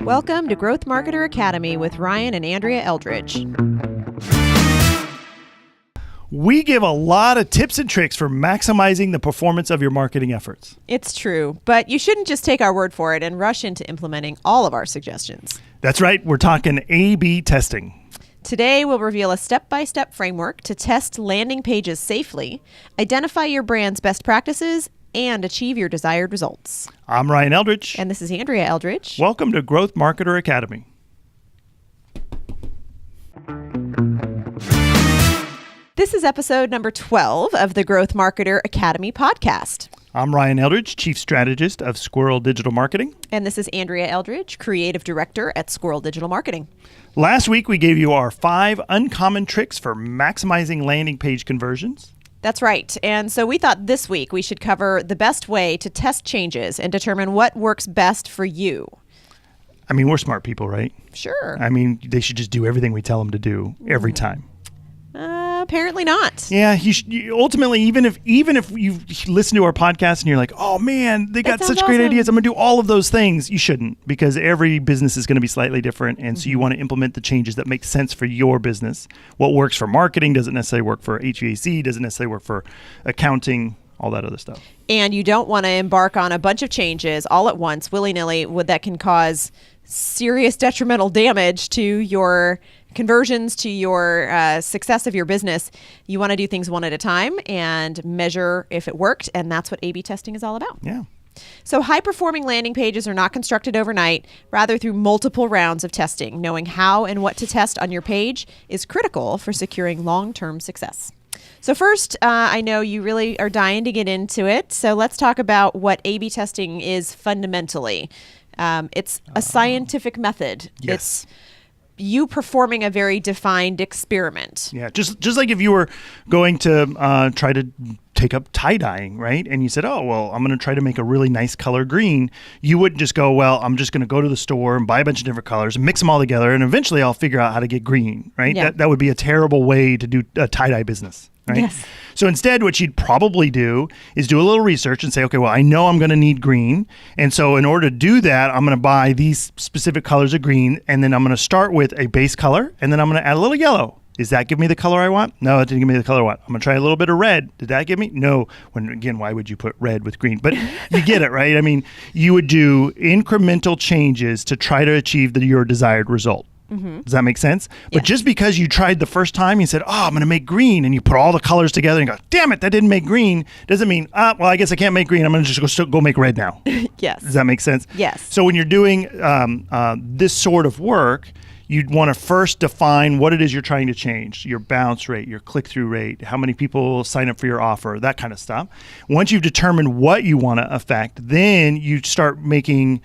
Welcome to Growth Marketer Academy with Ryan and Andrea Eldridge. We give a lot of tips and tricks for maximizing the performance of your marketing efforts. It's true, but you shouldn't just take our word for it and rush into implementing all of our suggestions. That's right. We're talking A/B testing. Today, we'll reveal a step-by-step framework to test landing pages safely, identify your brand's best practices, and achieve your desired results. I'm Ryan Eldridge. And this is Andrea Eldridge. Welcome to Growth Marketer Academy. This is episode number 12 of the Growth Marketer Academy podcast. I'm Ryan Eldridge, Chief Strategist of Squirrel Digital Marketing. And this is Andrea Eldridge, Creative Director at Squirrel Digital Marketing. Last week, we gave you our 5 uncommon tricks for maximizing landing page conversions. That's right. And so we thought this week we should cover the best way to test changes and determine what works best for you. I mean, we're smart people, right? Sure. I mean, they should just do everything we tell them to do every time. Apparently not. Yeah, ultimately, even if you listen to our podcast and you're like, oh man, they got such great ideas, I'm going to do all of those things. You shouldn't, because every business is going to be slightly different. And so you want to implement the changes that make sense for your business. What works for marketing doesn't necessarily work for HVAC, doesn't necessarily work for accounting, all that other stuff. And you don't want to embark on a bunch of changes all at once, willy-nilly, that can cause serious detrimental damage to your conversions, to your success of your business. You want to do things one at a time and measure if it worked, and that's what A/B testing is all about. Yeah. So high-performing landing pages are not constructed overnight, rather through multiple rounds of testing. Knowing how and what to test on your page is critical for securing long-term success. So first, I know you really are dying to get into it, so let's talk about what A/B testing is fundamentally. It's a scientific method. Yes. It's you performing a very defined experiment. Yeah, just like if you were going to try to take up tie-dyeing, right? And you said, oh, well, I'm going to try to make a really nice color green. You wouldn't just go, well, I'm just going to go to the store and buy a bunch of different colors and mix them all together, and eventually I'll figure out how to get green, right? Yeah. That would be a terrible way to do a tie-dye business, right? Yes. So instead, what you'd probably do is do a little research and say, okay, well, I know I'm going to need green. And so in order to do that, I'm going to buy these specific colors of green, and then I'm going to start with a base color, and then I'm going to add a little yellow. Does that give me the color I want? No, it didn't give me the color I want. I'm going to try a little bit of red. Did that give me? No. Again, why would you put red with green? But you get it, right? I mean, you would do incremental changes to try to achieve your desired result. Mm-hmm. Does that make sense? But just because you tried the first time, you said, oh, I'm going to make green, and you put all the colors together and go, damn it, that didn't make green, doesn't mean, well, I guess I can't make green. I'm going to just go make red now. Yes. Does that make sense? Yes. So when you're doing this sort of work, you'd want to first define what it is you're trying to change, your bounce rate, your click-through rate, how many people sign up for your offer, that kind of stuff. Once you've determined what you want to affect, then you start making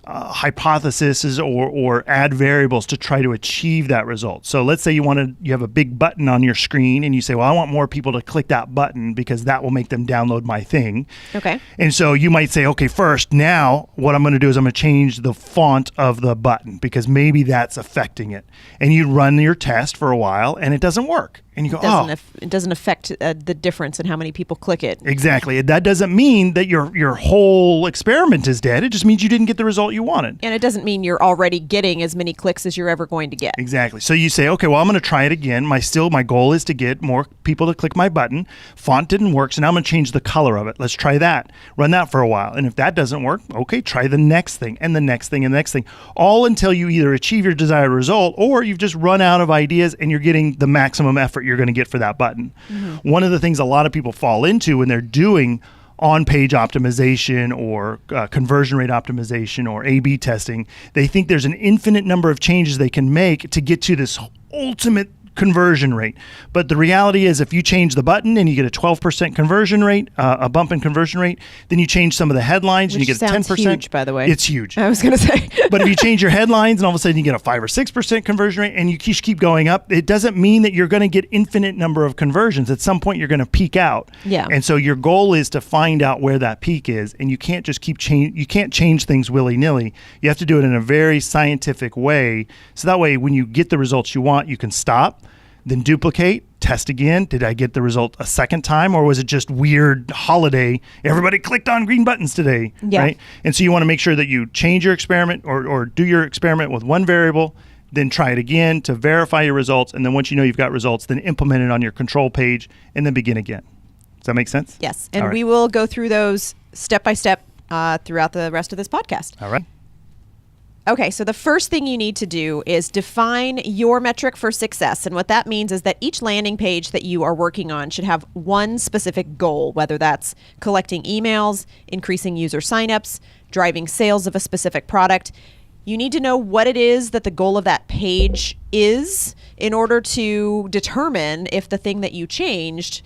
hypotheses or add variables to try to achieve that result. So let's say you have a big button on your screen and you say, well, I want more people to click that button because that will make them download my thing. Okay. And so you might say, okay, first, now what I'm going to do is I'm going to change the font of the button because maybe that's affecting it. And you run your test for a while and it doesn't work. And you go, It doesn't affect the difference in how many people click it. Exactly. That doesn't mean that your whole experiment is dead. It just means you didn't get the result you wanted. And it doesn't mean you're already getting as many clicks as you're ever going to get. Exactly. So you say, okay, well, I'm going to try it again. My goal is to get more people to click my button. Font didn't work, so now I'm going to change the color of it. Let's try that. Run that for a while. And if that doesn't work, okay, try the next thing and the next thing and the next thing, all until you either achieve your desired result or you've just run out of ideas and you're getting the maximum effort you're going to get for that button. Mm-hmm. One of the things a lot of people fall into when they're doing on-page optimization or conversion rate optimization or A/B testing, they think there's an infinite number of changes they can make to get to this ultimate conversion rate. But the reality is if you change the button and you get a 12% conversion rate, a bump in conversion rate, then you change some of the headlines and you get a 10%. Huge, by the way. It's huge. I was going to say. But if you change your headlines and all of a sudden you get a 5 or 6% conversion rate and you keep going up, it doesn't mean that you're going to get infinite number of conversions. At some point you're going to peak out. Yeah. And so your goal is to find out where that peak is, and you can't just you can't change things willy-nilly. You have to do it in a very scientific way. So that way when you get the results you want, you can stop. then duplicate, test again. Did I get the result a second time, or was it just weird holiday? Everybody clicked on green buttons today, right? And so you want to make sure that you change your experiment or do your experiment with one variable, then try it again to verify your results. And then once you know you've got results, then implement it on your control page and then begin again. Does that make sense? Yes. And we will go through those step by step throughout the rest of this podcast. All right. Okay, so the first thing you need to do is define your metric for success. And what that means is that each landing page that you are working on should have one specific goal, whether that's collecting emails, increasing user signups, driving sales of a specific product. You need to know what it is that the goal of that page is in order to determine if the thing that you changed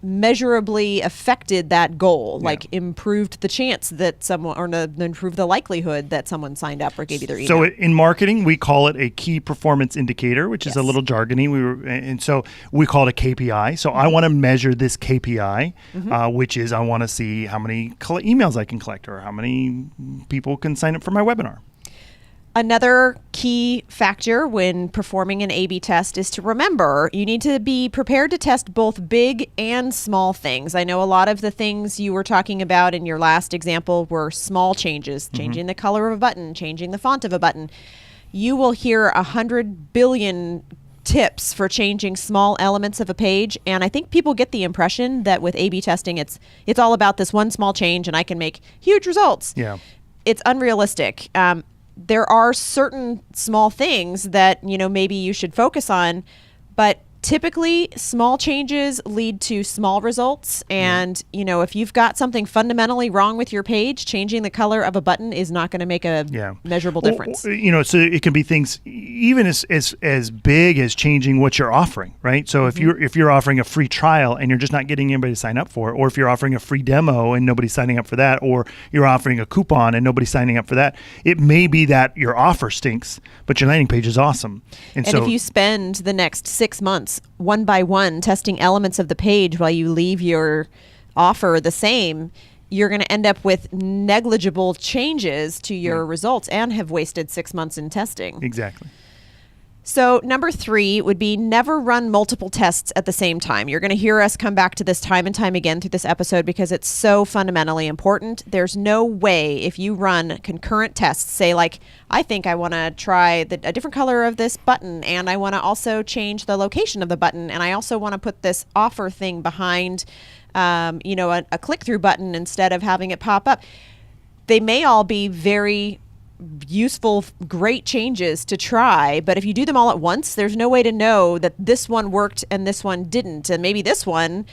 measurably affected that goal, like improved the chance that someone, or improved the likelihood that someone signed up or gave you their email. So in marketing, we call it a key performance indicator, which is a little jargony. And so we call it a KPI. So I want to measure this KPI, which is I want to see how many emails I can collect or how many people can sign up for my webinar. Another key factor when performing an A/B test is to remember you need to be prepared to test both big and small things. I know a lot of the things you were talking about in your last example were small changes, changing the color of a button, changing the font of a button. You will hear 100 billion tips for changing small elements of a page, and I think people get the impression that with A/B testing, it's all about this one small change and I can make huge results. Yeah, it's unrealistic. There are certain small things that, maybe you should focus on, but typically small changes lead to small results. And, if you've got something fundamentally wrong with your page, changing the color of a button is not going to make a measurable difference. So it can be things even as big as changing what you're offering, right? So if you're offering a free trial and you're just not getting anybody to sign up for it, or if you're offering a free demo and nobody's signing up for that, or you're offering a coupon and nobody's signing up for that, it may be that your offer stinks, but your landing page is awesome. And so if you spend the next 6 months one by one testing elements of the page while you leave your offer the same, you're going to end up with negligible changes to your results and have wasted 6 months in testing. Exactly. So number 3 would be never run multiple tests at the same time. You're going to hear us come back to this time and time again through this episode because it's so fundamentally important. There's no way if you run concurrent tests, say like, I think I want to try a different color of this button, and I want to also change the location of the button, and I also want to put this offer thing behind, a click-through button instead of having it pop up. They may all be very useful, great changes to try, but if you do them all at once, there's no way to know that this one worked and this one didn't, and maybe this one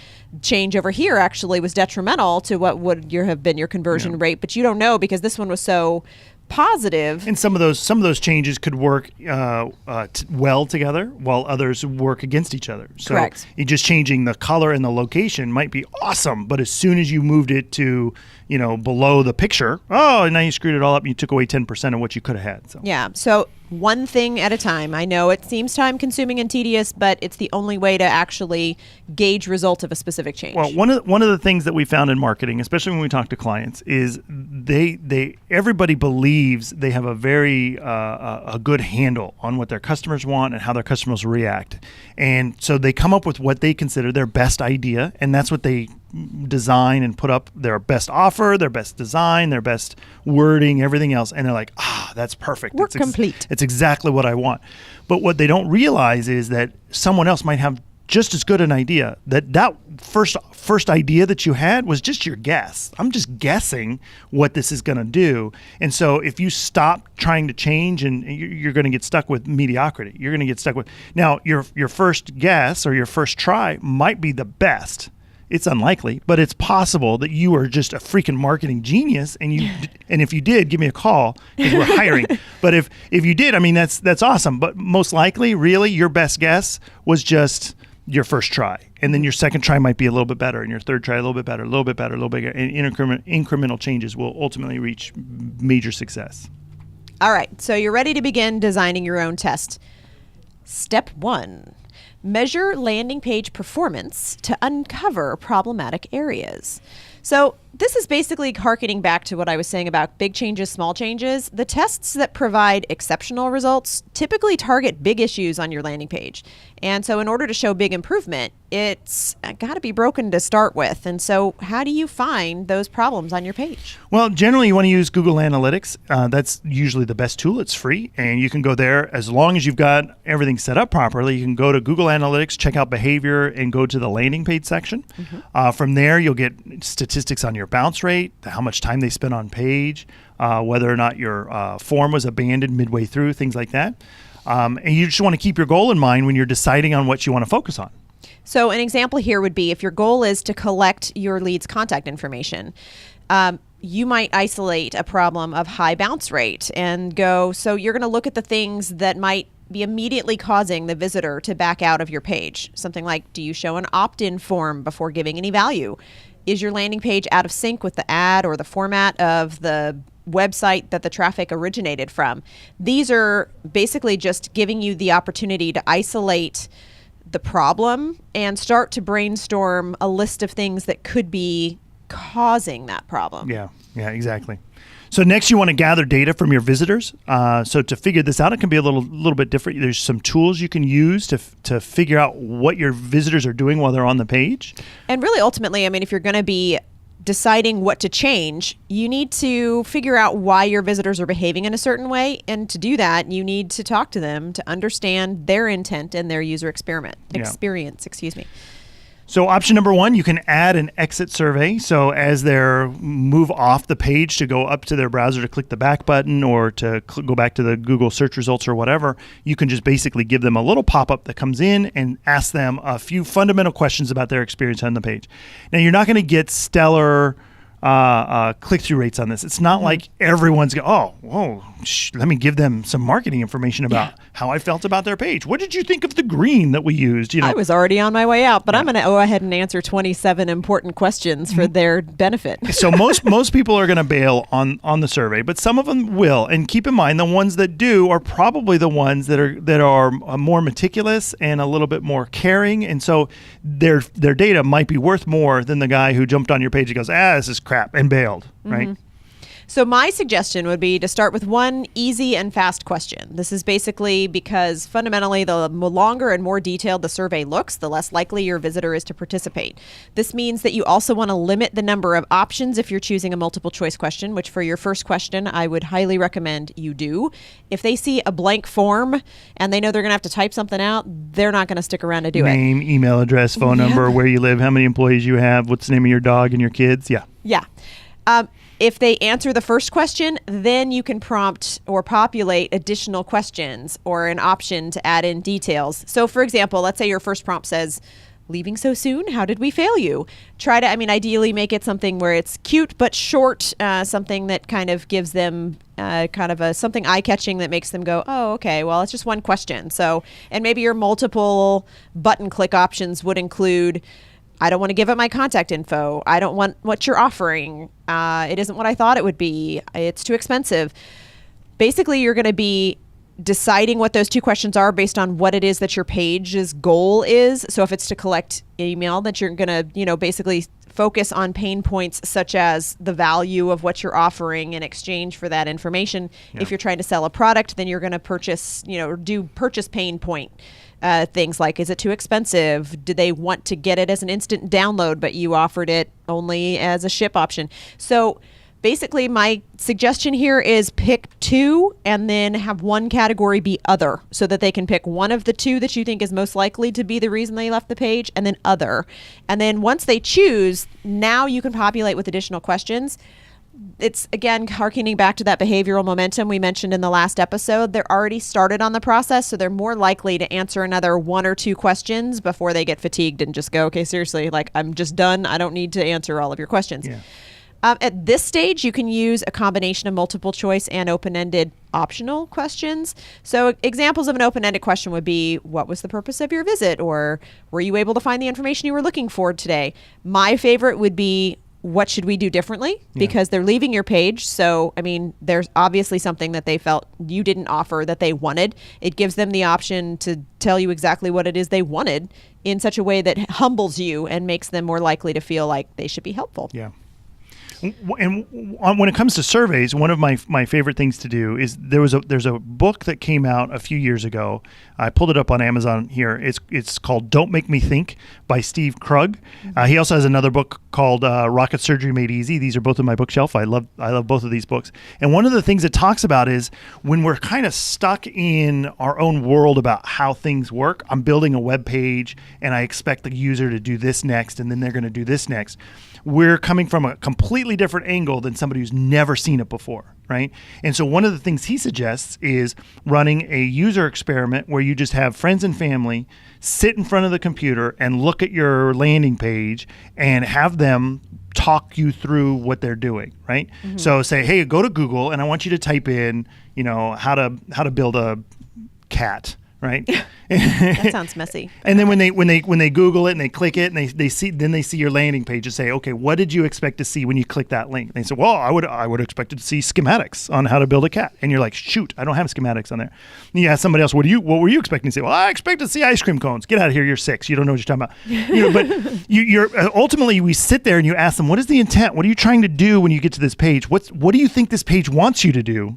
change over here actually was detrimental to what would have been your conversion rate, but you don't know because this one was so positive. And some of those changes could work well together, while others work against each other. So correct. You just changing the color and the location might be awesome, but as soon as you moved it to below the picture, now you screwed it all up and you took away 10% of what you could have had. So yeah, so one thing at a time. I know it seems time consuming and tedious, but it's the only way to actually gauge results of a specific change. Well, one of the things that we found in marketing, especially when we talk to clients, is everybody believes they have a very a good handle on what their customers want and how their customers react, and so they come up with what they consider their best idea, and that's what they design and put up their best offer, their best design, their best wording, everything else, and they're like, that's perfect. Work complete. It's exactly what I want. But what they don't realize is that someone else might have just as good an idea. That first idea that you had was just your guess. I'm just guessing what this is going to do. And so if you stop trying to change, and you're going to get stuck with mediocrity. You're going to get stuck with, now your first guess or your first try might be the best. It's unlikely, but it's possible that you are just a freaking marketing genius, and if you did, give me a call because we're hiring. But if you did, I mean, that's awesome. But most likely, really, your best guess was just your first try, and then your second try might be a little bit better, and your third try a little bit better, a little bit better, a little bigger. And incremental changes will ultimately reach major success. All right, so you're ready to begin designing your own test. Step 1. Measure landing page performance to uncover problematic areas. So this is basically harkening back to what I was saying about big changes, small changes. The tests that provide exceptional results typically target big issues on your landing page. And so in order to show big improvement, it's got to be broken to start with. And so how do you find those problems on your page? Well, generally you want to use Google Analytics. That's usually the best tool. It's free, and you can go there as long as you've got everything set up properly. You can go to Google Analytics, check out behavior, and go to the landing page section. From there, you'll get statistics on your bounce rate, how much time they spent on page, whether or not your form was abandoned midway through, things like that. And you just want to keep your goal in mind when you're deciding on what you want to focus on. So an example here would be if your goal is to collect your lead's contact information, you might isolate a problem of high bounce rate and go, so you're going to look at the things that might be immediately causing the visitor to back out of your page. Something like, do you show an opt-in form before giving any value? Is your landing page out of sync with the ad or the format of the website that the traffic originated from? These are basically just giving you the opportunity to isolate the problem and start to brainstorm a list of things that could be causing that problem. Yeah, exactly. So next you want to gather data from your visitors. So to figure this out, it can be a little bit different. There's some tools you can use to figure out what your visitors are doing while they're on the page. And really ultimately, I mean, if you're going to be deciding what to change, you need to figure out why your visitors are behaving in a certain way. And to do that, you need to talk to them to understand their intent and their user experience. So option number one, you can add an exit survey. So as they move off the page to go up to their browser to click the back button or to go back to the Google search results or whatever, you can just basically give them a little pop-up that comes in and ask them a few fundamental questions about their experience on the page. Now, you're not going to get stellar click-through rates on this. It's not like everyone's going, let me give them some marketing information about how I felt about their page. What did you think of the green that we used? I was already on my way out, but I'm going to go ahead and answer 27 important questions for their benefit. So most people are going to bail on the survey, but some of them will. And keep in mind, the ones that do are probably the ones that are more meticulous and a little bit more caring. And so their data might be worth more than the guy who jumped on your page and goes, this is crap, and bailed, right? So my suggestion would be to start with one easy and fast question. This is basically because fundamentally the longer and more detailed the survey looks, the less likely your visitor is to participate. This means that you also want to limit the number of options if you're choosing a multiple choice question, which for your first question, I would highly recommend you do. If they see a blank form and they know they're going to have to type something out, they're not going to stick around to do it. Name, email address, phone number, where you live, how many employees you have, what's the name of your dog and your kids. Yeah. If they answer the first question, then you can prompt or populate additional questions or an option to add in details. So for example, let's say your first prompt says, leaving so soon? How did we fail you? Try to, ideally make it something where it's cute but short, something that kind of gives them something eye-catching that makes them go, oh, okay, well, it's just one question. So, and maybe your multiple button click options would include, I don't want to give up my contact info. I don't want what you're offering. It isn't what I thought it would be. It's too expensive. Basically, you're going to be deciding what those two questions are based on what it is that your page's goal is. So if it's to collect email, that you're going to, basically focus on pain points such as the value of what you're offering in exchange for that information. Yeah. If you're trying to sell a product, then you're going to purchase, do purchase pain point. Things like, is it too expensive? Do they want to get it as an instant download, but you offered it only as a ship option? So basically, my suggestion here is pick two and then have one category be other so that they can pick one of the two that you think is most likely to be the reason they left the page and then other. And then once they choose, now you can populate with additional questions. It's, again, harkening back to that behavioral momentum we mentioned in the last episode. They're already started on the process, so they're more likely to answer another one or two questions before they get fatigued and just go, okay, seriously, I'm just done. I don't need to answer all of your questions. Yeah. At this stage, you can use a combination of multiple choice and open-ended optional questions. So examples of an open-ended question would be, what was the purpose of your visit? Or were you able to find the information you were looking for today? My favorite would be, what should we do differently? Because they're leaving your page. So, I mean, there's obviously something that they felt you didn't offer that they wanted. It gives them the option to tell you exactly what it is they wanted in such a way that humbles you and makes them more likely to feel like they should be helpful. Yeah. And when it comes to surveys, one of my favorite things to do is there's a book that came out a few years ago. I pulled it up on Amazon here. It's called Don't Make Me Think by Steve Krug. He also has another book called Rocket Surgery Made Easy. These are both on my bookshelf. I love both of these books. And one of the things it talks about is when we're kind of stuck in our own world about how things work. I'm building a web page and I expect the user to do this next and then they're going to do this next. We're coming from a completely different angle than somebody who's never seen it before, right? And so one of the things he suggests is running a user experiment where you just have friends and family sit in front of the computer and look at your landing page and have them talk you through what they're doing, right? Mm-hmm. So say, hey, go to Google and I want you to type in, how to build a cat. Right. That sounds messy. And then when they Google it and they click it and they see your landing page and say, okay, what did you expect to see when you click that link? And they say, well, I would expect to see schematics on how to build a cat. And you're like, shoot, I don't have schematics on there. And you ask somebody else, what were you expecting to see? Well, I expect to see ice cream cones. Get out of here. You're 6. You don't know what you're talking about. But you're ultimately we sit there and you ask them, what is the intent? What are you trying to do when you get to this page? What do you think this page wants you to do?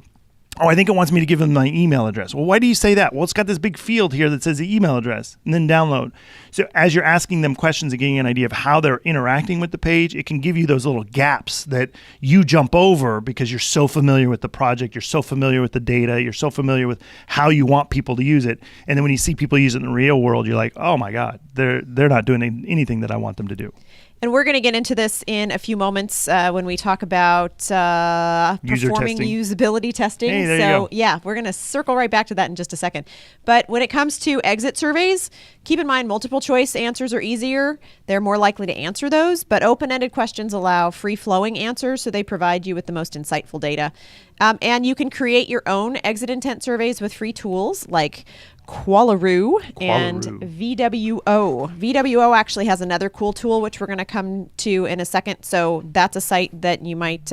Oh, I think it wants me to give them my email address. Well, why do you say that? Well, it's got this big field here that says the email address, and then download. So as you're asking them questions and getting an idea of how they're interacting with the page, it can give you those little gaps that you jump over because you're so familiar with the project, you're so familiar with the data, you're so familiar with how you want people to use it. And then when you see people use it in the real world, you're like, oh my God, they're not doing anything that I want them to do. And we're going to get into this in a few moments when we talk about performing usability testing. Hey, there you go. Yeah, we're going to circle right back to that in just a second. But when it comes to exit surveys, keep in mind multiple choice answers are easier. They're more likely to answer those, but open-ended questions allow free-flowing answers, so they provide you with the most insightful data. And you can create your own exit intent surveys with free tools like Qualaroo and VWO. VWO actually has another cool tool, which we're going to come to in a second. So that's a site that you might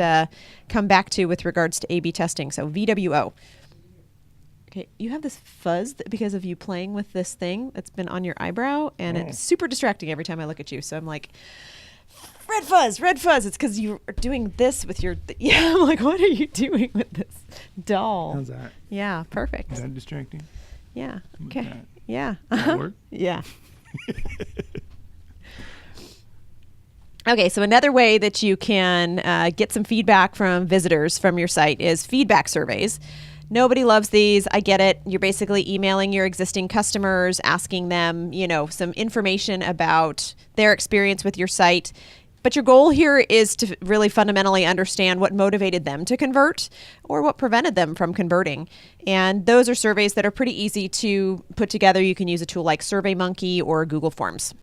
come back to with regards to A/B testing. So VWO. Okay, you have this fuzz because of you playing with this thing that's been on your eyebrow, and it's super distracting every time I look at you. So I'm like, red fuzz. It's because you are doing this with your... Yeah, I'm like, what are you doing with this doll? How's that? Yeah, perfect. Is that distracting? Yeah. Okay. Yeah. That work? Yeah. Okay, so another way that you can get some feedback from visitors from your site is feedback surveys. Nobody loves these. I get it. You're basically emailing your existing customers, asking them, some information about their experience with your site. But your goal here is to really fundamentally understand what motivated them to convert or what prevented them from converting. And those are surveys that are pretty easy to put together. You can use a tool like SurveyMonkey or Google Forms.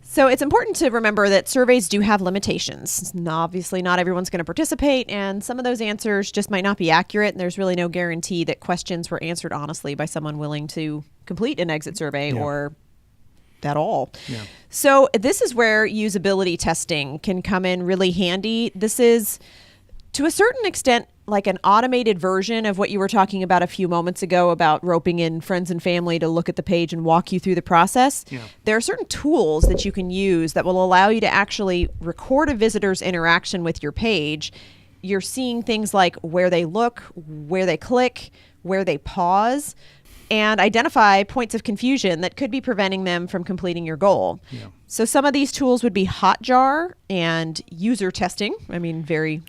So it's important to remember that surveys do have limitations. Obviously, not everyone's going to participate, and some of those answers just might not be accurate, and there's really no guarantee that questions were answered honestly by someone willing to complete an exit survey or at all. Yeah. So this is where usability testing can come in really handy. This is, to a certain extent, like an automated version of what you were talking about a few moments ago about roping in friends and family to look at the page and walk you through the process. Yeah. There are certain tools that you can use that will allow you to actually record a visitor's interaction with your page. You're seeing things like where they look, where they click, where they pause, and identify points of confusion that could be preventing them from completing your goal. Yeah. So some of these tools would be Hotjar and user testing. I mean, very...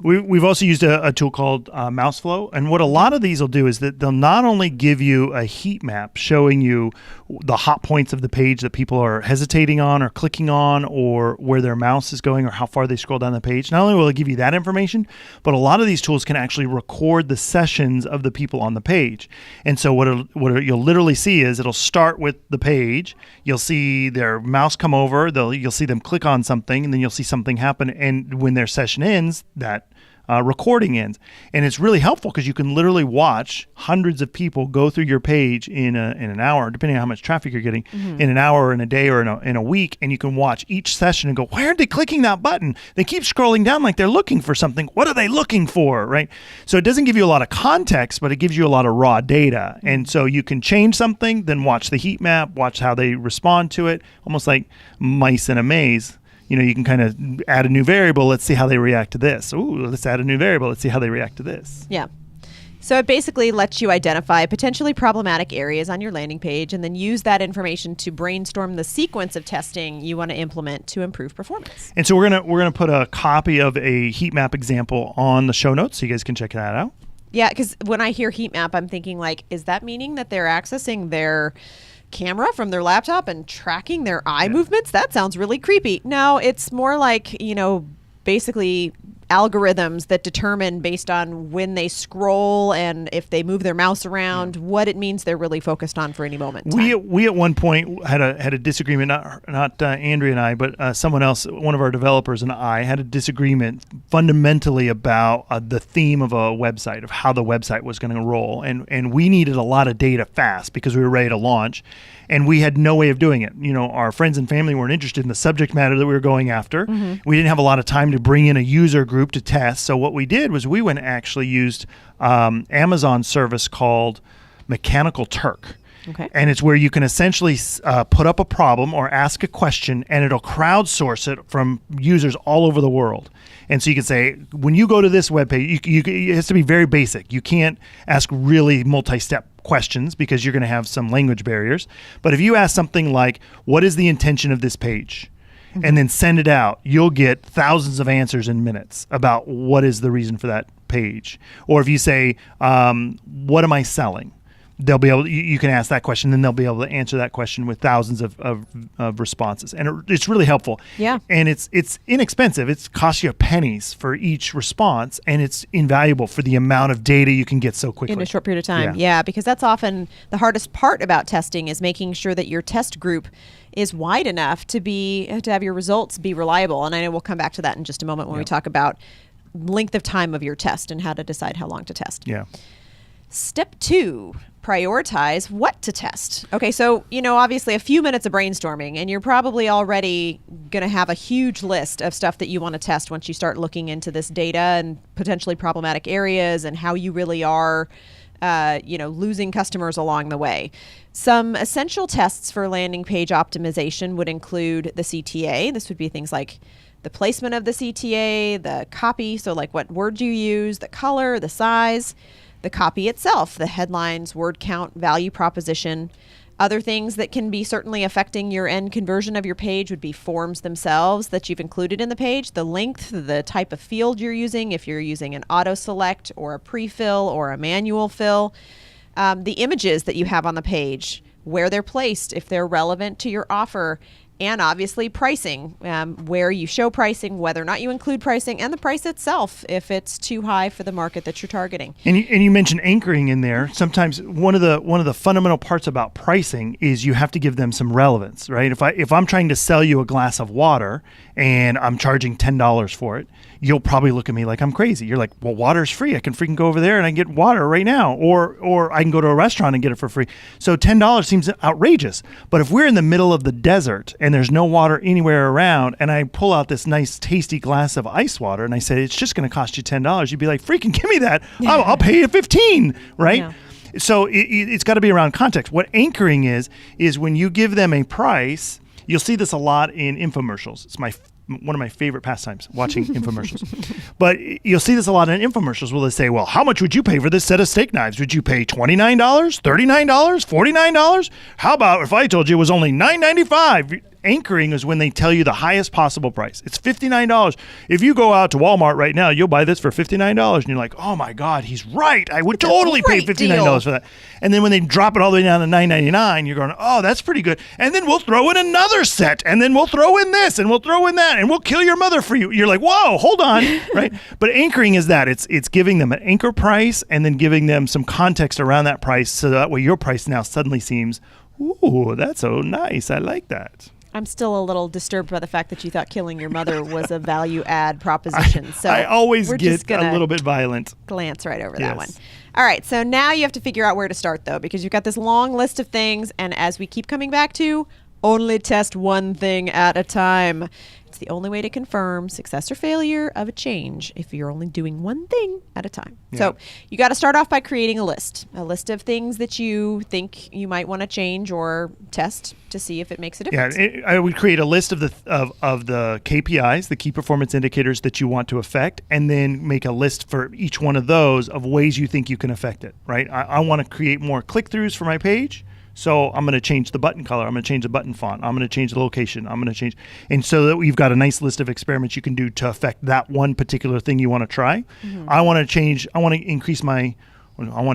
We've also used a tool called Mouseflow, and what a lot of these will do is that they'll not only give you a heat map showing you the hot points of the page that people are hesitating on or clicking on, or where their mouse is going or how far they scroll down the page. Not only will it give you that information, but a lot of these tools can actually record the sessions of the people on the page. And so what you'll literally see is it'll start with the page. You'll see their mouse come over. You'll see them click on something, and then you'll see something happen. And when their session ends, that recording ends. And it's really helpful because you can literally watch hundreds of people go through your page in an hour, depending on how much traffic you're getting, in an hour, or in a day, or in a week. And you can watch each session and go, why aren't they clicking that button? They keep scrolling down like they're looking for something. What are they looking for, right? So it doesn't give you a lot of context, but it gives you a lot of raw data. And so you can change something, then watch the heat map, watch how they respond to it, almost like mice in a maze. You can kind of add a new variable. Let's see how they react to this. Ooh, let's add a new variable. Let's see how they react to this. Yeah. So it basically lets you identify potentially problematic areas on your landing page and then use that information to brainstorm the sequence of testing you want to implement to improve performance. And so we're gonna put a copy of a heat map example on the show notes so you guys can check that out. Yeah, because when I hear heat map, I'm thinking like, is that meaning that they're accessing their camera from their laptop and tracking their eye movements? That sounds really creepy. No, it's more like, basically algorithms that determine based on when they scroll and if they move their mouse around, what it means they're really focused on for any moment. We at one point had a disagreement, not Andrea and I, but someone else, one of our developers and I had a disagreement fundamentally about the theme of a website, of how the website was going to roll. And we needed a lot of data fast because we were ready to launch. And we had no way of doing it. Our friends and family weren't interested in the subject matter that we were going after. We didn't have a lot of time to bring in a user group to test. So what we did was we went and actually used Amazon service called Mechanical Turk. Okay. And it's where you can essentially put up a problem or ask a question, and it'll crowdsource it from users all over the world. And so you can say, when you go to this webpage, it has to be very basic. You can't ask really multi-step questions because you're going to have some language barriers. But if you ask something like, what is the intention of this page? And then send it out, you'll get thousands of answers in minutes about what is the reason for that page. Or if you say, what am I selling? They'll be able. You can ask that question, then they'll be able to answer that question with thousands of responses, and it's really helpful. Yeah, and it's inexpensive. It costs you pennies for each response, and it's invaluable for the amount of data you can get so quickly in a short period of time. Yeah, because that's often the hardest part about testing is making sure that your test group is wide enough to have your results be reliable. And I know we'll come back to that in just a moment when we talk about length of time of your test and how to decide how long to test. Yeah. Step 2, prioritize what to test. Okay, so, obviously a few minutes of brainstorming, and you're probably already going to have a huge list of stuff that you want to test once you start looking into this data and potentially problematic areas and how you really are, losing customers along the way. Some essential tests for landing page optimization would include the CTA. This would be things like the placement of the CTA, the copy, so like what words you use, the color, the size, the copy itself, the headlines, word count, value proposition. Other things that can be certainly affecting your end conversion of your page would be forms themselves that you've included in the page, the length, the type of field you're using, if you're using an auto select or a pre-fill or a manual fill, the images that you have on the page, where they're placed, if they're relevant to your offer, and obviously pricing, where you show pricing, whether or not you include pricing, and the price itself, if it's too high for the market that you're targeting. And you mentioned anchoring in there. Sometimes one of the fundamental parts about pricing is you have to give them some relevance, right? If I'm trying to sell you a glass of water and I'm charging $10 for it, you'll probably look at me like I'm crazy. You're like, well, water's free. I can freaking go over there and I can get water right now. Or I can go to a restaurant and get it for free. So $10 seems outrageous. But if we're in the middle of the desert and there's no water anywhere around, and I pull out this nice tasty glass of ice water and I say, it's just going to cost you $10, you'd be like, freaking give me that. I'll pay you $15, right? Yeah. So it's got to be around context. What anchoring is when you give them a price. You'll see this a lot in infomercials. It's one of my favorite pastimes, watching infomercials. But you'll see this a lot in infomercials where they say, well, how much would you pay for this set of steak knives? Would you pay $29, $39, $49? How about if I told you it was only $9.95? Anchoring is when they tell you the highest possible price. It's $59. If you go out to Walmart right now, you'll buy this for $59. And you're like, oh my God, he's right. I would totally pay $59 for that. And then when they drop it all the way down to $9.99, you're going, oh, that's pretty good. And then we'll throw in another set. And then we'll throw in this. And we'll throw in that. And we'll kill your mother for you. You're like, whoa, hold on. Right? But anchoring is that. It's giving them an anchor price and then giving them some context around that price so that way your price now suddenly seems, ooh, that's so nice. I like that. I'm still a little disturbed by the fact that you thought killing your mother was a value add proposition. So I always we're get just gonna a little bit violent. glance right over that one. Yes. All right, so now you have to figure out where to start, though, because you've got this long list of things, and as we keep coming back to, only test one thing at a time. It's the only way to confirm success or failure of a change if you're only doing one thing at a time. Yeah. So you got to start off by creating a list of things that you think you might want to change or test to see if it makes a difference. I would create a list of the KPIs, the key performance indicators that you want to affect, and then make a list for each one of those of ways you think you can affect it. Right? I want to create more click-throughs for my page. So I'm going to change the button color. I'm going to change the button font. I'm going to change the location. I'm going to change. And so that we've got a nice list of experiments you can do to affect that one particular thing you want to try. Mm-hmm. I want to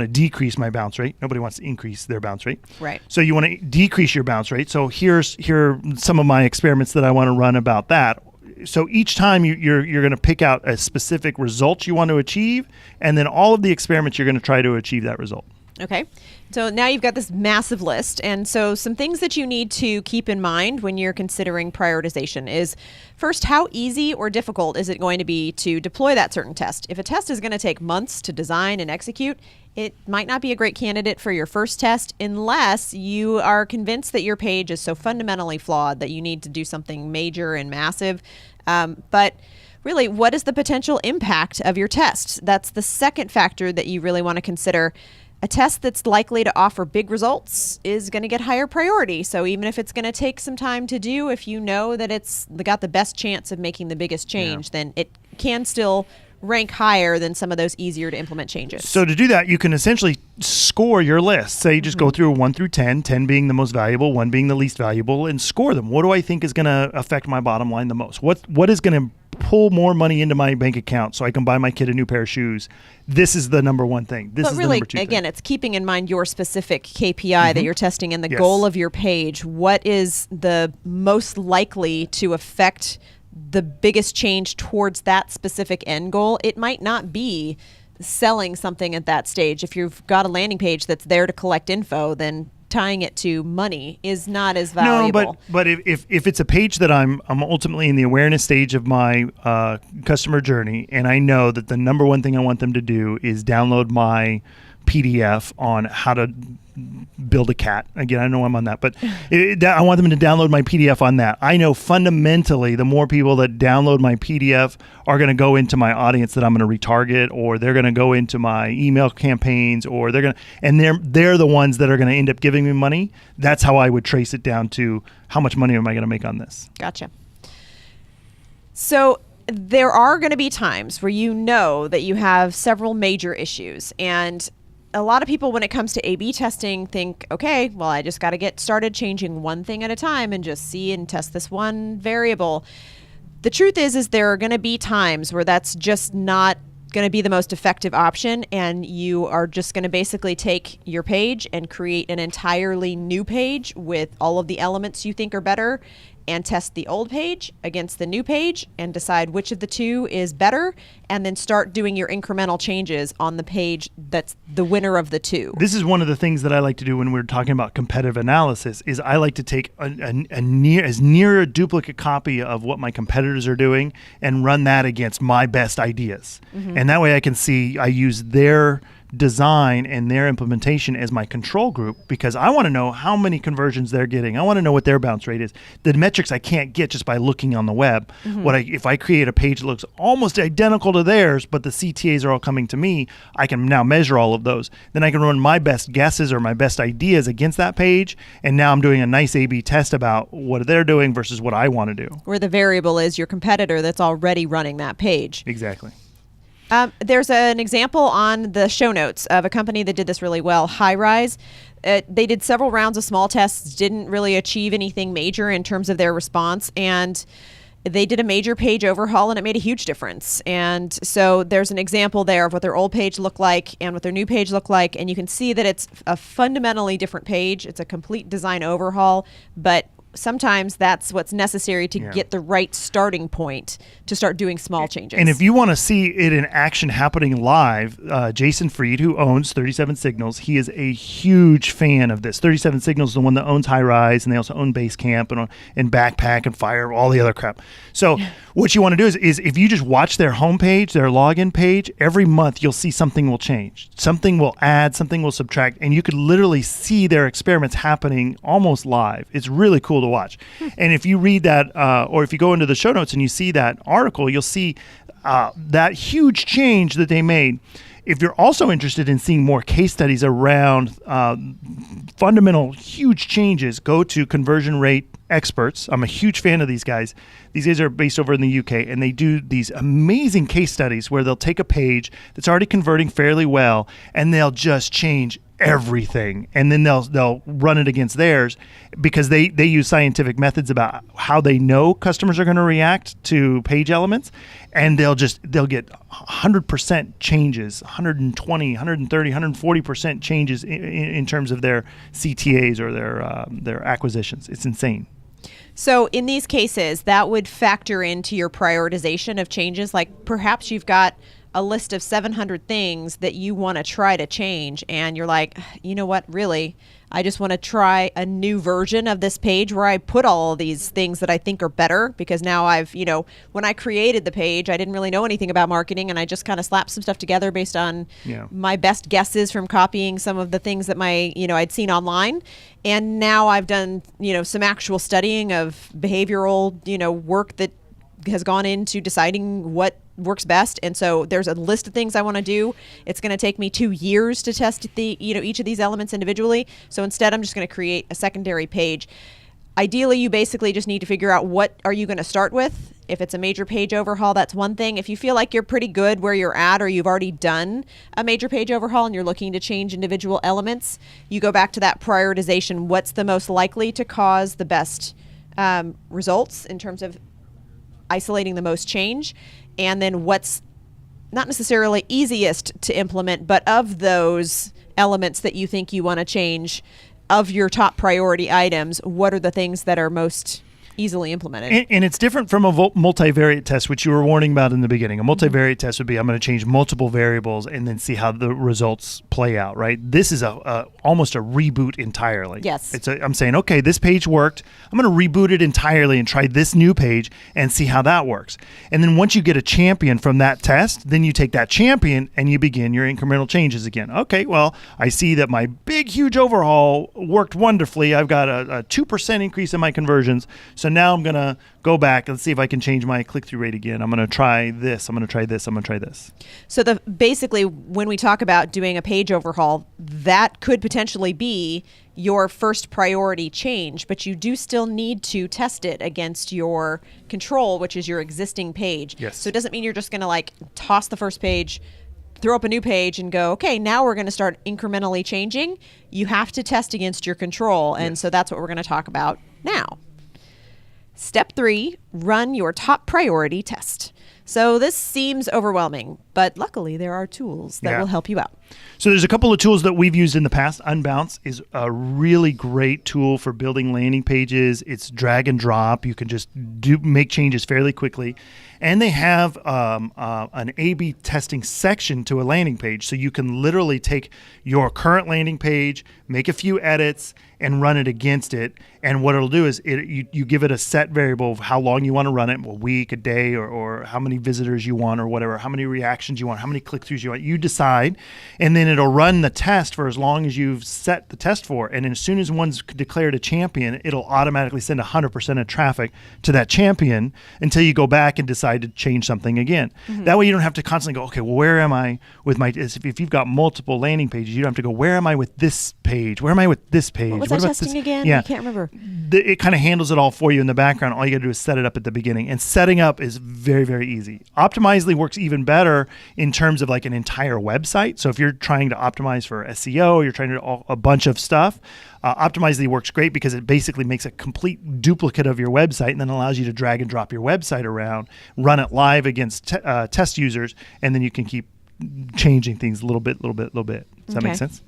decrease my bounce rate. Nobody wants to increase their bounce rate. Right. So you want to decrease your bounce rate. So here are some of my experiments that I want to run about that. So each time you're going to pick out a specific result you want to achieve, and then all of the experiments you're going to try to achieve that result. Okay. So now you've got this massive list. And so some things that you need to keep in mind when you're considering prioritization is first, how easy or difficult is it going to be to deploy that certain test? If a test is going to take months to design and execute, it might not be a great candidate for your first test unless you are convinced that your page is so fundamentally flawed that you need to do something major and massive. But really, what is the potential impact of your test? That's the second factor that you really want to consider. A test that's likely to offer big results is going to get higher priority. So even if it's going to take some time to do, if you know that it's got the best chance of making the biggest change, then it can still rank higher than some of those easier to implement changes. So to do that, you can essentially score your list. Say you just go through 1 through 10, 10 being the most valuable, 1 being the least valuable, and score them. What do I think is going to affect my bottom line the most? What is going to pull more money into my bank account so I can buy my kid a new pair of shoes? This is the number one thing. This but is really, the number two again, thing. it's keeping in mind your specific KPI that you're testing and the Yes. goal of your page. What is the most likely to affect the biggest change towards that specific end goal? It might not be selling something at that stage. If you've got a landing page that's there to collect info, then tying it to money is not as valuable. No, but if it's a page that I'm ultimately in the awareness stage of my customer journey, and I know that the number one thing I want them to do is download my PDF on how to build a cat. Again, I know I'm on that, but I want them to download my PDF on that. I know fundamentally the more people that download my PDF are going to go into my audience that I'm going to retarget, or they're going to go into my email campaigns, or they're the ones that are going to end up giving me money. That's how I would trace it down to how much money am I going to make on this. Gotcha. So there are going to be times where you know that you have several major issues, and a lot of people, when it comes to A/B testing, think, okay, well, I just got to get started changing one thing at a time and just see and test this one variable. The truth is there are going to be times where that's just not going to be the most effective option, and you are just going to basically take your page and create an entirely new page with all of the elements you think are better, and test the old page against the new page and decide which of the two is better, and then start doing your incremental changes on the page that's the winner of the two. This is one of the things that I like to do when we're talking about competitive analysis. Is I like to take as near a duplicate copy of what my competitors are doing and run that against my best ideas. And that way I can see I use their design and their implementation as my control group, because I want to know how many conversions they're getting. I want to know what their bounce rate is. The metrics I can't get just by looking on the web. If I create a page that looks almost identical to theirs, but the CTAs are all coming to me, I can now measure all of those. Then I can run my best guesses or my best ideas against that page, and now I'm doing a nice A/B test about what they're doing versus what I want to do. Where the variable is your competitor that's already running that page. Exactly. There's an example on the show notes of a company that did this really well, Highrise. They did several rounds of small tests, didn't really achieve anything major in terms of their response, and they did a major page overhaul, and it made a huge difference. And so there's an example there of what their old page looked like and what their new page looked like, and you can see that it's a fundamentally different page. It's a complete design overhaul, but sometimes that's what's necessary to get the right starting point to start doing small changes. And if you want to see it in action happening live, Jason Fried, who owns 37 Signals, he is a huge fan of this. 37 Signals is the one that owns High Rise, and they also own Basecamp and Backpack and Fire, all the other crap. So what you want to do is if you just watch their homepage, their login page, every month you'll see something will change. Something will add, something will subtract, and you could literally see their experiments happening almost live. It's really cool to watch. And if you read that, or if you go into the show notes and you see that article, you'll see that huge change that they made. If you're also interested in seeing more case studies around fundamental huge changes, go to Conversion Rate Experts. I'm a huge fan of these guys. These guys are based over in the UK, and they do these amazing case studies where they'll take a page that's already converting fairly well, and they'll just change everything, and then they'll run it against theirs, because they use scientific methods about how they know customers are going to react to page elements, and they'll get 100% changes, 120, 130, 140% changes in terms of their CTAs or their acquisitions. It's insane. So in these cases, that would factor into your prioritization of changes. Like perhaps you've got a list of 700 things that you want to try to change, and you're like, you know what, really, I just want to try a new version of this page where I put all of these things that I think are better, because now I've, when I created the page, I didn't really know anything about marketing, and I just kind of slapped some stuff together based on my best guesses from copying some of the things that I'd seen online. And now I've done, some actual studying of behavioral, work that has gone into deciding what works best. And so there's a list of things I want to do. It's going to take me 2 years to test each of these elements individually. So instead, I'm just going to create a secondary page. Ideally, you basically just need to figure out what are you going to start with. If it's a major page overhaul, that's one thing. If you feel like you're pretty good where you're at, or you've already done a major page overhaul and you're looking to change individual elements, you go back to that prioritization. What's the most likely to cause the best results in terms of isolating the most change? And then what's not necessarily easiest to implement, but of those elements that you think you want to change, of your top priority items, what are the things that are most easily implemented? And it's different from a multivariate test, which you were warning about in the beginning. A multivariate test would be, I'm going to change multiple variables and then see how the results play out, right? This is almost a reboot entirely. Yes. I'm saying, okay, this page worked. I'm going to reboot it entirely and try this new page and see how that works. And then once you get a champion from that test, then you take that champion and you begin your incremental changes again. Okay, well, I see that my big, huge overhaul worked wonderfully. I've got a 2% increase in my conversions. So now I'm going to go back and see if I can change my click-through rate again. I'm going to try this. I'm going to try this. I'm going to try this. So basically, when we talk about doing a page overhaul, that could potentially be your first priority change, but you do still need to test it against your control, which is your existing page. Yes. So it doesn't mean you're just going to toss the first page, throw up a new page and go, okay, now we're going to start incrementally changing. You have to test against your control. And so that's what we're going to talk about now. Step 3, run your top priority test. So this seems overwhelming, but luckily there are tools that will help you out. So there's a couple of tools that we've used in the past. Unbounce is a really great tool for building landing pages. It's drag and drop. You can just make changes fairly quickly. And they have an A/B testing section to a landing page. So you can literally take your current landing page, make a few edits, and run it against it. And what it'll do is you give it a set variable of how long you want to run it, a week, a day, or how many visitors you want, or whatever, how many reactions you want, how many click-throughs you want. You decide, and then it'll run the test for as long as you've set the test for. And as soon as one's declared a champion, it'll automatically send 100% of traffic to that champion until you go back and decide to change something again. Mm-hmm. That way you don't have to constantly go, okay, well, where am I with my, if you've got multiple landing pages, you don't have to go, where am I with this page? Where am I with this page? What was I testing again? Yeah. I can't remember. It kind of handles it all for you in the background. All you got to do is set it up at the beginning. And setting up is very, very easy. Optimizely works even better in terms of like an entire website. So if you're trying to optimize for SEO, you're trying to do a bunch of stuff, Optimizely works great because it basically makes a complete duplicate of your website and then allows you to drag and drop your website around, run it live against test users, and then you can keep changing things a little bit. Does that make sense?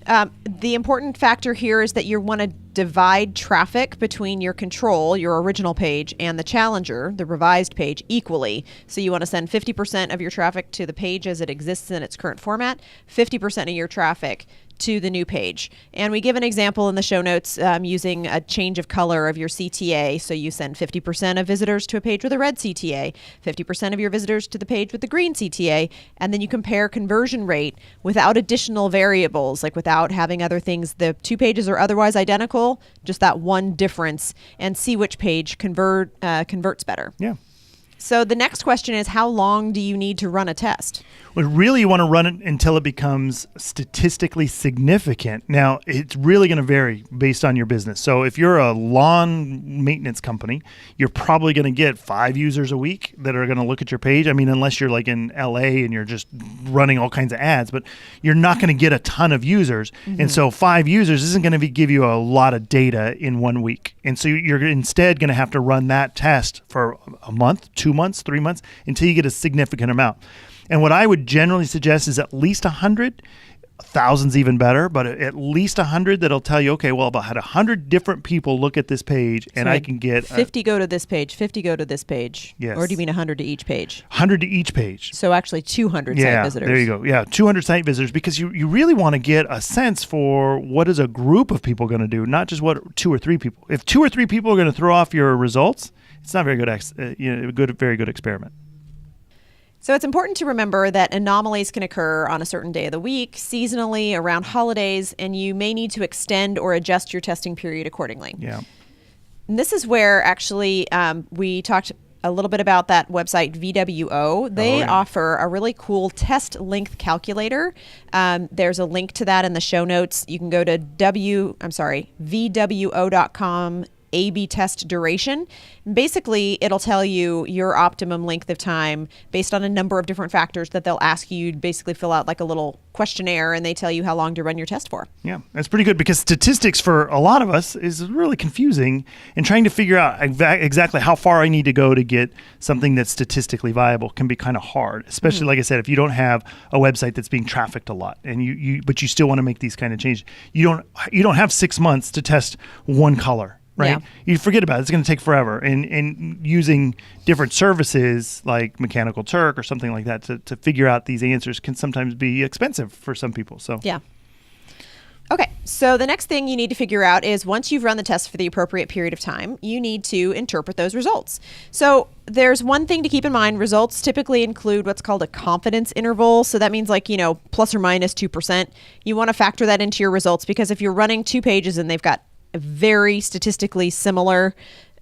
The important factor here is that you want to divide traffic between your control, your original page, and the challenger, the revised page, equally. So you want to send 50% of your traffic to the page as it exists in its current format, 50% of your traffic to the new page. And we give an example in the show notes using a change of color of your CTA. So you send 50% of visitors to a page with a red CTA, 50% of your visitors to the page with the green CTA, and then you compare conversion rate without additional variables, like without having other things. The two pages are otherwise identical, just that one difference, and see which page converts better. Yeah. So the next question is, how long do you need to run a test? Well, really, you want to run it until it becomes statistically significant. Now, it's really going to vary based on your business. So if you're a lawn maintenance company, you're probably going to get 5 users a week that are going to look at your page. I mean, unless you're like in LA and you're just running all kinds of ads, but you're not going to get a ton of users. Mm-hmm. And so 5 users isn't going to give you a lot of data in 1 week. And so you're instead going to have to run that test for a month, 2 months, 3 months, until you get a significant amount. And what I would generally suggest is at least 100, thousands even better, but at least 100 that'll tell you, okay, well, about 100 different people look at this page, and so I can get 50 go to this page, 50 go to this page. Yes. Or do you mean 100 to each page? 100 to each page. So actually 200 site visitors. There you go. Yeah, 200 site visitors, because you really want to get a sense for what is a group of people going to do, not just what 2 or 3 people. If 2 or 3 people are going to throw off your results, it's not very good, very good experiment. So it's important to remember that anomalies can occur on a certain day of the week, seasonally, around holidays, and you may need to extend or adjust your testing period accordingly. Yeah. And this is where actually we talked a little bit about that website VWO. They offer a really cool test length calculator. There's a link to that in the show notes. You can go to VWO.com A/B test duration. Basically, it'll tell you your optimum length of time based on a number of different factors that they'll ask you. Basically fill out like a little questionnaire, and they tell you how long to run your test for. Yeah, that's pretty good, because statistics for a lot of us is really confusing, and trying to figure out exactly how far I need to go to get something that's statistically viable can be kind of hard, especially like I said, if you don't have a website that's being trafficked a lot, and but you still want to make these kind of changes. You don't have 6 months to test one color. Right? Yeah. You forget about it. It's going to take forever. And using different services like Mechanical Turk or something like that to figure out these answers can sometimes be expensive for some people. So yeah. Okay, so the next thing you need to figure out is, once you've run the test for the appropriate period of time, you need to interpret those results. So there's one thing to keep in mind. Results typically include what's called a confidence interval. So that means plus or minus 2%. You want to factor that into your results, because if you're running 2 pages and they've got very statistically similar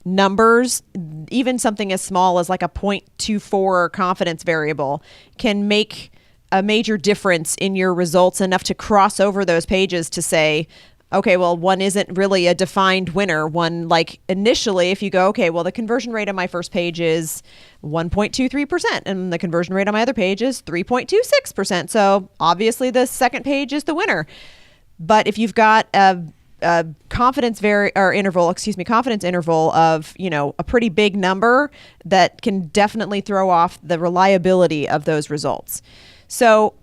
numbers, even something as small as like a 0.24 confidence variable can make a major difference in your results, enough to cross over those pages to say, okay, well, one isn't really a defined winner. One, like initially, if you go, okay, well, the conversion rate on my first page is 1.23%, and the conversion rate on my other page is 3.26%. So obviously the second page is the winner. But if you've got a confidence interval of, a pretty big number, that can definitely throw off the reliability of those results. So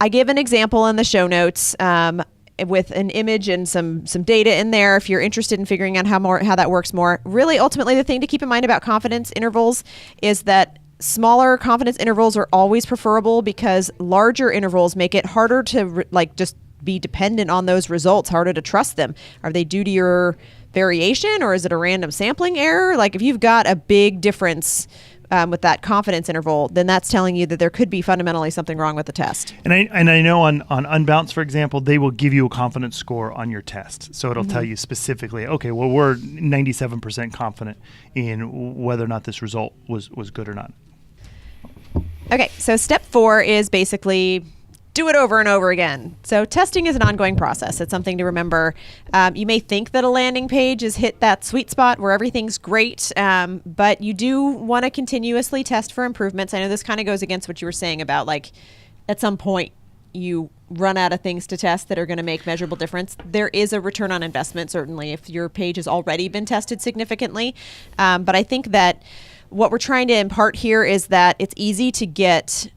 I give an example in the show notes with an image and some data in there if you're interested in figuring out how that works more. Really, ultimately, the thing to keep in mind about confidence intervals is that smaller confidence intervals are always preferable, because larger intervals make it harder to just be dependent on those results, harder to trust them. Are they due to your variation, or is it a random sampling error? Like if you've got a big difference with that confidence interval, then that's telling you that there could be fundamentally something wrong with the test. And I know on Unbounce, for example, they will give you a confidence score on your test. So it'll tell you specifically, okay, well, we're 97% confident in whether or not this result was good or not. Okay, so step 4 is basically do it over and over again. So testing is an ongoing process. It's something to remember. You may think that a landing page has hit that sweet spot where everything's great, but you do want to continuously test for improvements. I know this kind of goes against what you were saying about, like, at some point you run out of things to test that are going to make measurable difference. There is a return on investment, certainly, if your page has already been tested significantly. But I think that what we're trying to impart here is that it's easy to get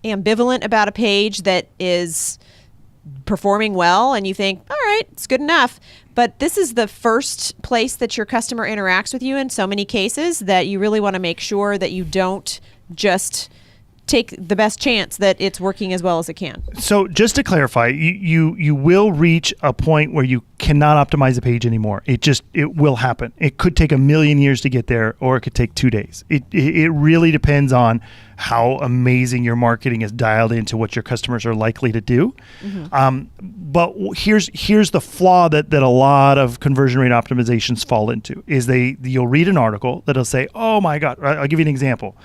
ambivalent about a page that is performing well and you think, all right, it's good enough. But this is the first place that your customer interacts with you in so many cases that you really want to make sure that you don't just take the best chance that it's working as well as it can. So just to clarify, you will reach a point where you cannot optimize a page anymore. It will happen. It could take 1,000,000 years to get there, or it could take 2 days. It really depends on how amazing your marketing is dialed into what your customers are likely to do. But here's the flaw that a lot of conversion rate optimizations fall into is you'll read an article that'll say, oh my God, I'll give you an example.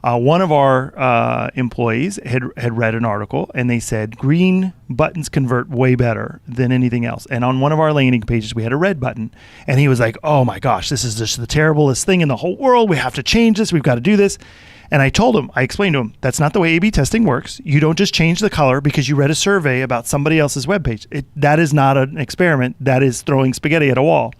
One of our employees had read an article and they said green buttons convert way better than anything else. And on one of our landing pages, we had a red button. And he was like, oh my gosh, this is just the terriblest thing in the whole world. We have to change this. We've got to do this. And I explained to him, that's not the way A/B testing works. You don't just change the color because you read a survey about somebody else's webpage. That is not an experiment. That is throwing spaghetti at a wall.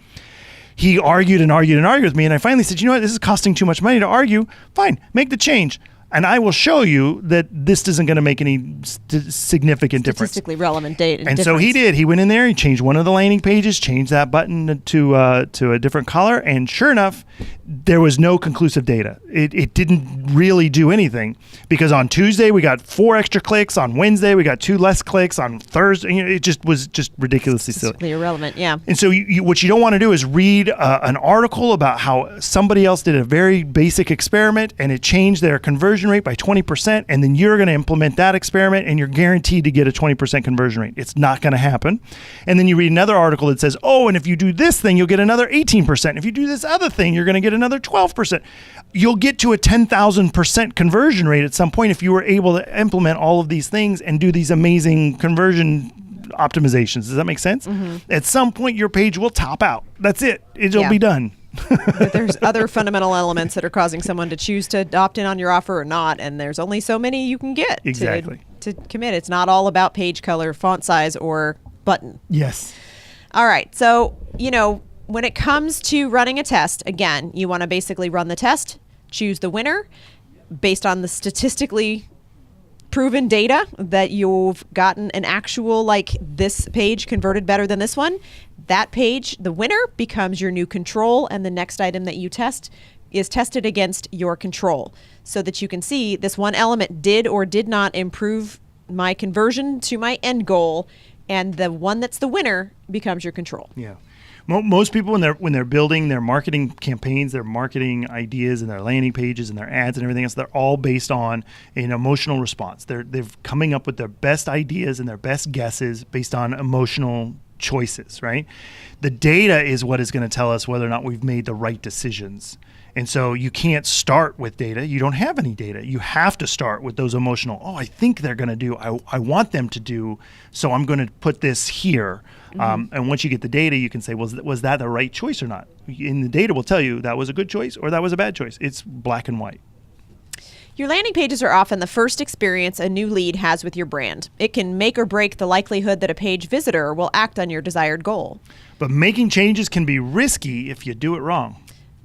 He argued and argued and argued with me, and I finally said, you know what, this is costing too much money to argue. Fine, make the change. And I will show you that this isn't going to make any significant difference. Statistically relevant data. And so he did. He went in there, he changed one of the landing pages, changed that button to a different color, and sure enough, there was no conclusive data. It didn't really do anything because on Tuesday we got 4 extra clicks, on Wednesday we got 2 less clicks, on Thursday it was ridiculously silly. Statistically irrelevant, yeah. And so what you don't want to do is read an article about how somebody else did a very basic experiment and it changed their conversion rate by 20%, and then you're going to implement that experiment and you're guaranteed to get a 20% conversion rate. It's not going to happen. And then you read another article that says, oh, and if you do this thing, you'll get another 18%. If you do this other thing, you're going to get another 12%. You'll get to a 10,000% conversion rate at some point if you were able to implement all of these things and do these amazing conversion optimizations. Does that make sense? At some point, your page will top out. That's it. It'll be done. But there's other fundamental elements that are causing someone to choose to opt in on your offer or not, and there's only so many you can get to commit. It's not all about page color, font size, or button. Yes. All right. So, when it comes to running a test, again, you want to basically run the test, choose the winner based on the statistically proven data that you've gotten an actual, like, this page converted better than this one. That page, the winner, becomes your new control, and the next item that you test is tested against your control so that you can see this one element did or did not improve my conversion to my end goal, and the one that's the winner becomes your control. Yeah. Most people, when they're building their marketing campaigns, their marketing ideas and their landing pages and their ads and everything else, they're all based on an emotional response. They're coming up with their best ideas and their best guesses based on emotional choices, right? The data is what is going to tell us whether or not we've made the right decisions. And so you can't start with data. You don't have any data. You have to start with those emotional, I think they're going to do, I want them to do, so I'm going to put this here. And once you get the data, you can say, was that the right choice or not? And the data will tell you that was a good choice or that was a bad choice. It's black and white. Your landing pages are often the first experience a new lead has with your brand. It can make or break the likelihood that a page visitor will act on your desired goal. But making changes can be risky if you do it wrong.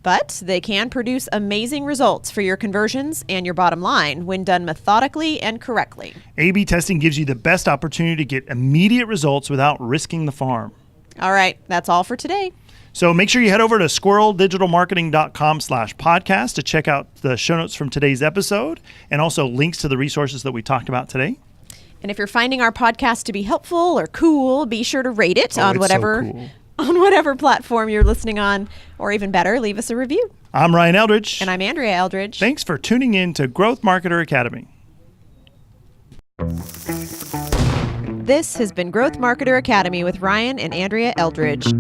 But they can produce amazing results for your conversions and your bottom line when done methodically and correctly. A/B testing gives you the best opportunity to get immediate results without risking the farm. All right, that's all for today. So make sure you head over to squirreldigitalmarketing.com/podcast to check out the show notes from today's episode and also links to the resources that we talked about today. And if you're finding our podcast to be helpful or cool, be sure to rate it on whatever platform you're listening on, or even better, leave us a review. I'm Ryan Eldridge. And I'm Andrea Eldridge. Thanks for tuning in to Growth Marketer Academy. This has been Growth Marketer Academy with Ryan and Andrea Eldridge.